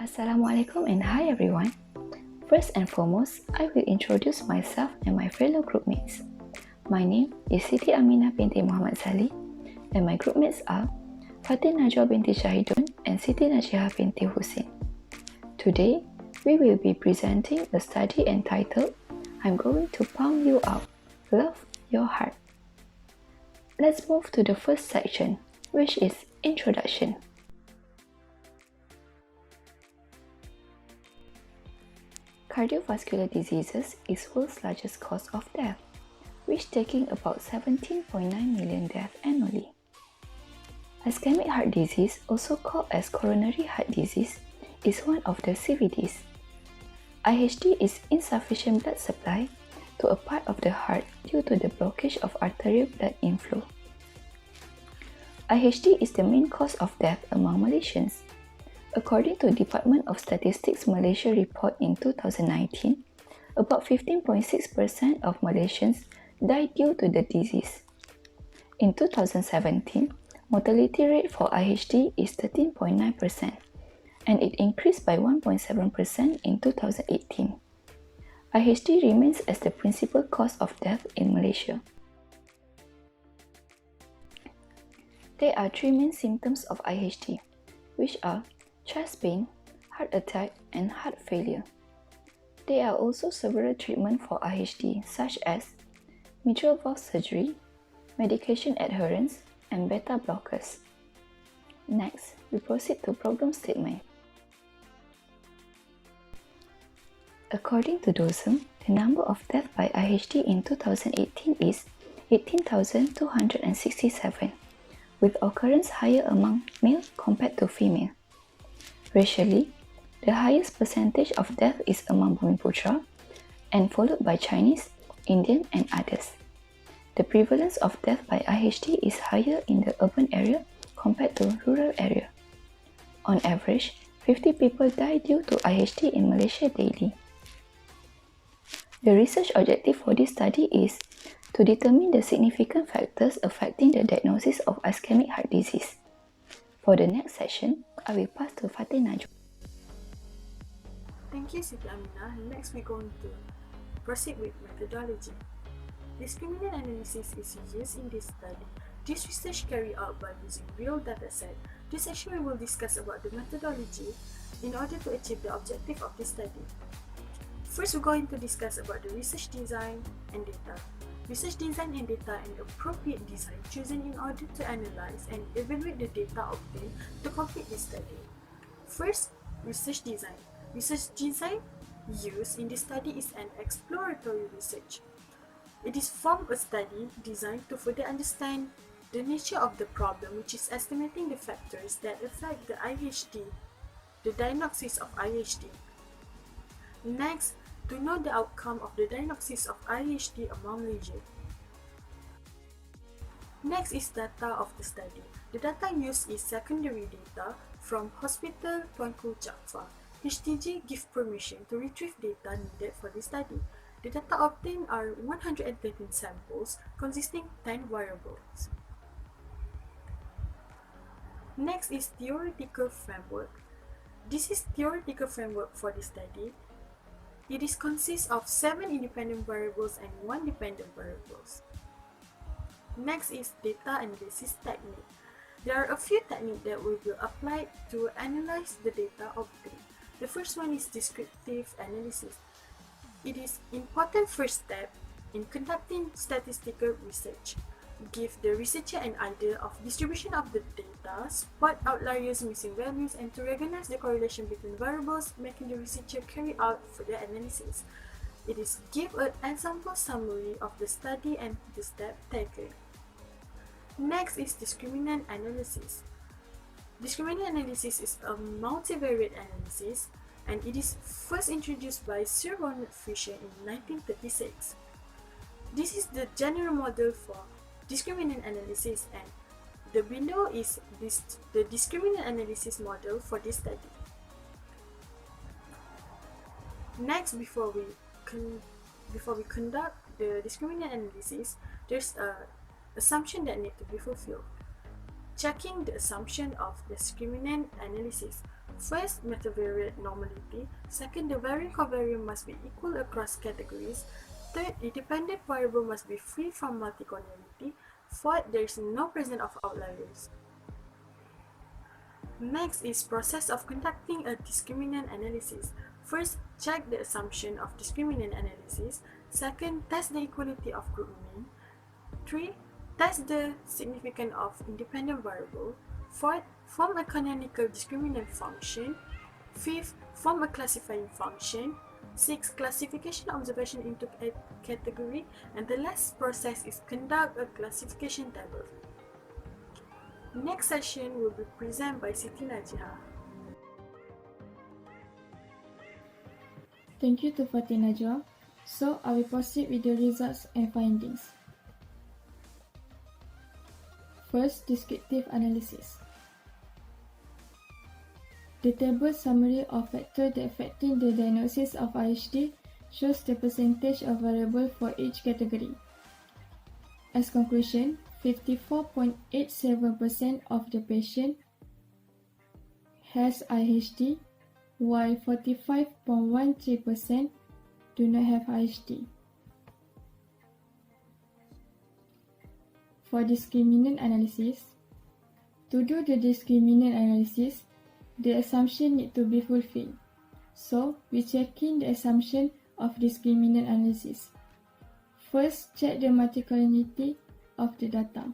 Assalamualaikum and hi everyone. First and foremost, I will introduce myself and my fellow groupmates. My name is Siti Aminah Binti Mohamad Zali and my groupmates are Fatin Najwa Binti Shahidon and Siti Najiha Binti Husin. Today, we will be presenting a study entitled I'm Going to Palm You Out, Love Your Heart. Let's move to the first section, which is Introduction. Cardiovascular diseases is world's largest cause of death, which taking about 17.9 million deaths annually. Ischemic heart disease, also called as coronary heart disease, is one of the CVDs. IHD is insufficient blood supply to a part of the heart due to the blockage of arterial blood inflow. IHD is the main cause of death among Malaysians. According to Department of Statistics Malaysia report in 2019, about 15.6% of Malaysians died due to the disease. In 2017, mortality rate for IHD is 13.9%, and it increased by 1.7% in 2018. IHD remains as the principal cause of death in Malaysia. There are three main symptoms of IHD, which are chest pain, heart attack, and heart failure. There are also several treatments for IHD such as mitral valve surgery, medication adherence, and beta blockers. Next, we proceed to problem statement. According to DOSM, the number of deaths by IHD in 2018 is 18,267, with occurrence higher among male compared to female. Racially, the highest percentage of death is among Bumiputra and followed by Chinese, Indian, and others. The prevalence of death by IHD is higher in the urban area compared to rural area. On average, 50 people die due to IHD in Malaysia daily. The research objective for this study is to determine the significant factors affecting the diagnosis of ischemic heart disease. For the next session, I will pass to Fatin Najwa. Thank you, Siti Aminah. Next, we're going to proceed with methodology. Discriminant analysis is used in this study. This research carried out by using real dataset. This section we will discuss about the methodology in order to achieve the objective of this study. First, we're going to discuss about the research design and data. Research design and data and appropriate design chosen in order to analyze and evaluate the data obtained to complete this study. First, research design. Research design used in this study is an exploratory research. It is from a study designed to further understand the nature of the problem, which is estimating the factors that affect the IHD, the diagnosis of IHD. Next, to know the outcome of the diagnosis of IHD among Malaysia. Next is data of the study. The data used is secondary data from Hospital Tuanku Jaafar. HTG give permission to retrieve data needed for this study. The data obtained are 113 samples consisting 10 variables. Next is theoretical framework. This is theoretical framework for this study. It consists of 7 independent variables and 1 dependent variables. Next is data analysis technique. There are a few techniques that will be applied to analyze the data obtained. The first one is descriptive analysis. It is important first step in conducting statistical research. Give the researcher an idea of distribution of the data, spot outliers, missing values, and to recognize the correlation between variables, making the researcher carry out further analysis. It is give an example summary of the study and the step taken. Next is discriminant analysis. Discriminant analysis is a multivariate analysis, and it is first introduced by Sir Ronald Fisher in 1936. This is the general model for discriminant analysis, and the below is the discriminant analysis model for this study. Next, before we conduct the discriminant analysis, there's a assumption that need to be fulfilled. Checking the assumption of discriminant analysis. First, multivariate normality. Second, the varying covariance must be equal across categories. Third, independent variable must be free from multicollinearity. Fourth, there is no presence of outliers. Next is process of conducting a discriminant analysis. First, check the assumption of discriminant analysis. Second, test the equality of group mean. 3. Test the significance of independent variable. 4. Form a canonical discriminant function. 5. Form a classifying function. 6. Classification observation into a category. And the last process is conduct a classification table. Next session will be presented by Siti Najiha. Thank you to Fatin Najwa. So, I will proceed with the results and findings. First, descriptive analysis. The table summary of factors affecting the diagnosis of IHD shows the percentage of variables for each category. As conclusion, 54.87% of the patient has IHD, while 45.13% do not have IHD. For discriminant analysis, to do the discriminant analysis, the assumption need to be fulfilled. So, we check in the assumption of discriminant analysis. First, check the multicollinearity of the data.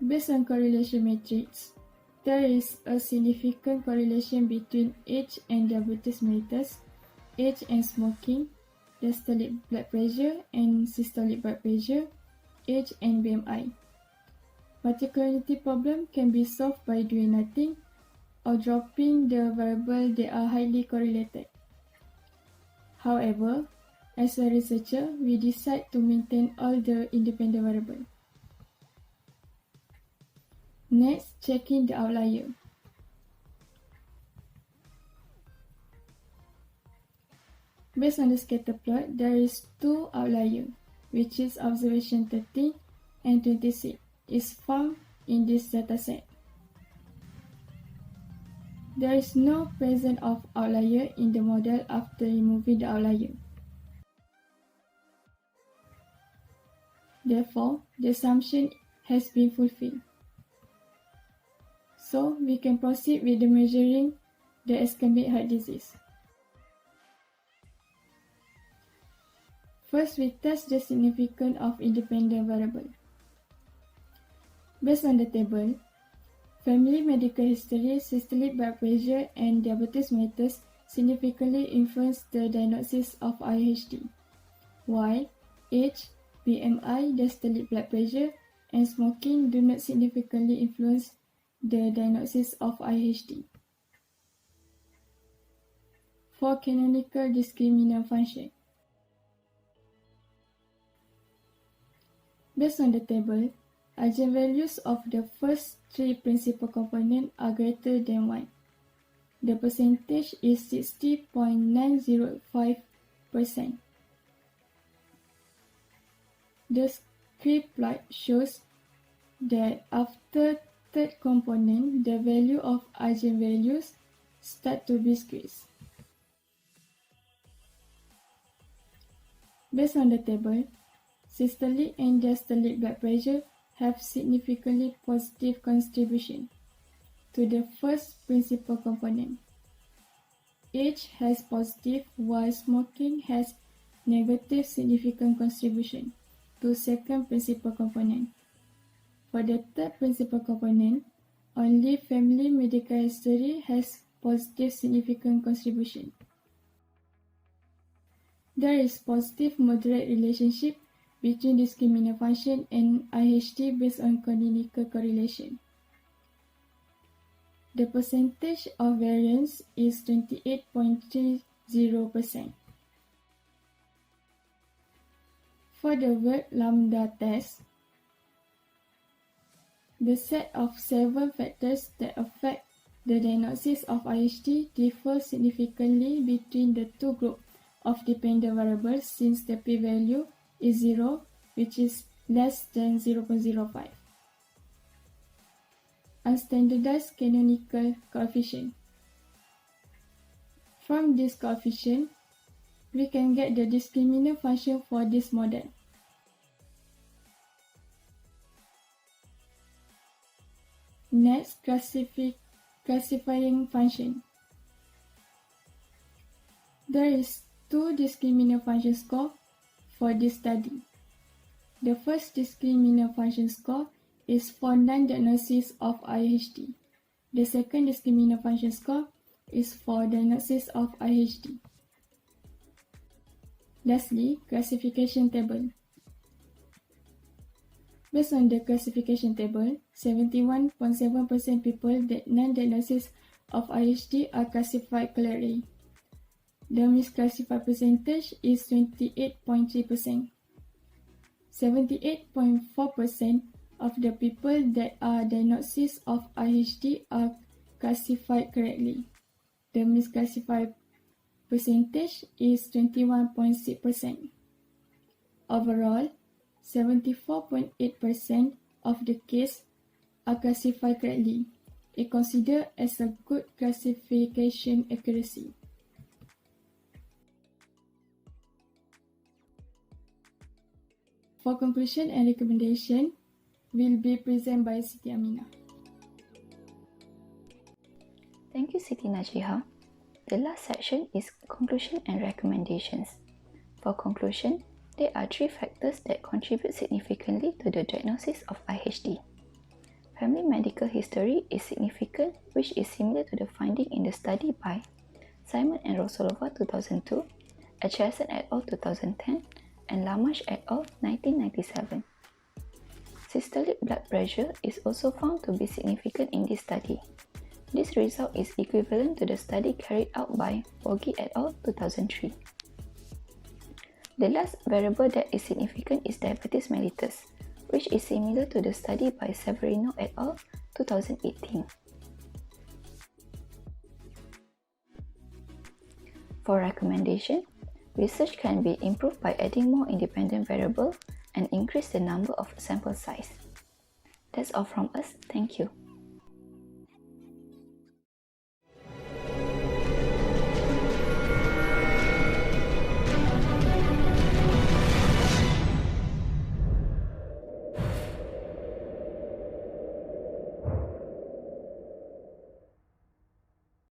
Based on correlation matrix, there is a significant correlation between age and diabetes mellitus, age and smoking, diastolic blood pressure and systolic blood pressure, age and BMI. Multicollinearity problem can be solved by doing nothing or dropping the variable that are highly correlated. However, as a researcher, we decide to maintain all the independent variables. Next, checking the outlier. Based on the scatter plot, there is two outliers, which is observation 13 and 26, is found in this dataset. There is no presence of outlier in the model after removing the outlier. Therefore, the assumption has been fulfilled. So, we can proceed with the measuring the ischemic heart disease. First, we test the significance of independent variable. Based on the table, family medical history, systolic blood pressure, and diabetes mellitus significantly influence the diagnosis of IHD, while age, BMI, diastolic blood pressure, and smoking do not significantly influence the diagnosis of IHD. For canonical discriminant function, based on the table, eigenvalues of the first three principal components are greater than 1. The percentage is 60.905%. The script plot shows that after third component, the value of eigenvalues start to be squeezed. Based on the table, systolic and diastolic blood pressure have significantly positive contribution to the first principal component. Age has positive, while smoking has negative significant contribution to second principal component. For the third principal component, only family medical history has positive significant contribution. There is positive moderate relationship between discriminant function and IHD based on clinical correlation. The percentage of variance is 28.30%. For the word lambda test, the set of 7 factors that affect the diagnosis of IHD differ significantly between the two groups of dependent variables since the p-value is 0, which is less than 0.05. unstandardized canonical coefficient. From this coefficient, we can get the discriminant function for this model. Next, classifying function. There is two discriminant function score for this study. The first discriminant function score is for non-diagnosis of IHD. The second discriminant function score is for diagnosis of IHD. Lastly, classification table. Based on the classification table, 71.7% people that non-diagnosis of IHD are classified correctly. The misclassified percentage is 28.3%. 78.4% of the people that are diagnosis of IHD are classified correctly. The misclassified percentage is 21.6%. Overall, 74.8% of the case are classified correctly. It considered as a good classification accuracy. For conclusion and recommendation, will be presented by Siti Aminah. Thank you, Siti Najiha. The last section is conclusion and recommendations. For conclusion, there are three factors that contribute significantly to the diagnosis of IHD. Family medical history is significant, which is similar to the finding in the study by Simon and Rosolova 2002, Acheson et al. 2010, and Lamash et al. 1997. Systolic blood pressure is also found to be significant in this study. This result is equivalent to the study carried out by Bogi et al. 2003. The last variable that is significant is diabetes mellitus, which is similar to the study by Severino et al. 2018. For recommendation, research can be improved by adding more independent variables and increase the number of sample size. That's all from us. Thank you.